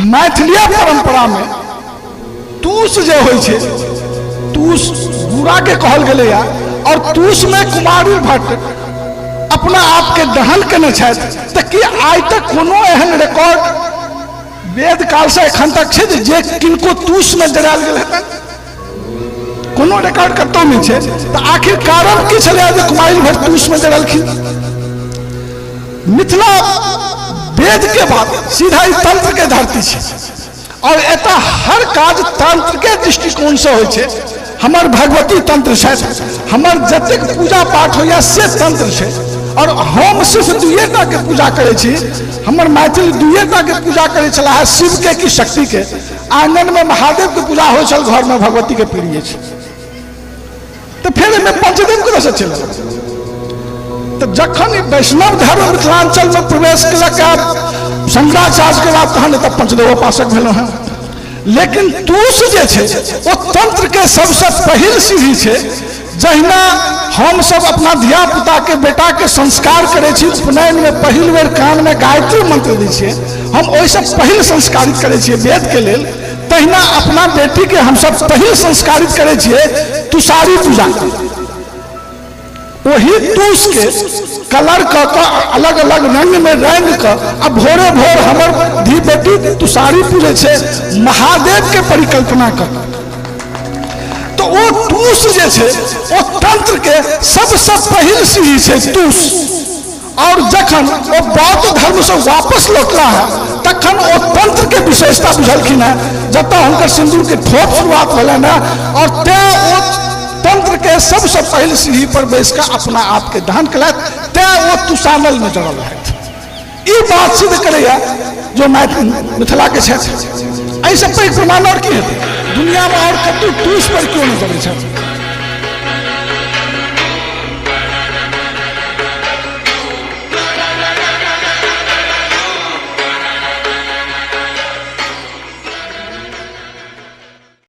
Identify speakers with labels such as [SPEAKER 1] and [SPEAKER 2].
[SPEAKER 1] मैथिली परंपरा में तूस जे होइ छै, तूस गुड़ा के कहल गेलै या, और तूस में कुमारी भट्ट अपना आप के दहन केने छथि। तऽ कि आइ तक कोनो एहन रिकॉर्ड वेद काल से एखन तक छै जे किनको तूस में जरायल गेल हेतै? कोनो रिकॉर्ड कतौ नहीं छै। तऽ आखिर कारण की छलै जे कुमारी भट्ट तूस में जरलखिन? मिथिला वेद के बाद सीधा ही तंत्र के धरती छै, और एतऽ हर काज तंत्र के दृष्टिकोण से होइ छै। हमर भगवती तंत्र है, हमर जतेक पूजा पाठ होइया से तंत्र है, और हम सिर्फ दुएटा के पूजा करे छी। हमर मैथिल दुएटा के पूजा करे छला है, शिव के की शक्ति के। आंगन में महादेव के पूजा हो छल, घर में भगवती के प्रिय छै। तो फिर में पंचदेव के से चल। तो जखन वैष्णव धर्म मिथिलांचल में प्रवेश कलक शंकराचार्य के बाद, तहन तब पंचदेवोपासक भेलौं हैं। लेकिन तूस जे छै वो तंत्र के सबसे पहिल सीढ़ी छै। जहिना हम सब अपना धिया पुता के बेटा के संस्कार करे छी, उपनयन में पहिल बेर कान में गायत्री मंत्र दै छियै, हम ओइसे पहिल संस्कारित करे छियै वेद के लेल। तहिना अपना बेटी के हम सब पहिल संस्कारित करे छियै तुषारी पूजा। वही तूस के कलर का अलग अलग रंग में रंग का अब भोरे भोर हमर धी बेटी तुषारी पूजे छे महादेव के परिकल्पना कर। तो वो तूस जे छे वो तंत्र के सबसे पहिल सीढ़ी छे तूस। और जखन वो बौद्ध धर्म से वापस लौटला है, तखन वो तंत्र के विशेषता बुझलखिन है, जब हुनकर सिंदूर के ठोप शुरुआत भेलन है, और ते वो तंत्र के सबसे पहले सीढ़ी पर बैस कर अपना आप के दहन कलत, ते वो तुषानल में जड़ल है। ये बात सिद्ध करेगा जो मिथिला के क्षेत्र ऐसे पैघ प्रमाण और की है दुनिया में, और कतौ तूस पर क्यों नहीं जड़े?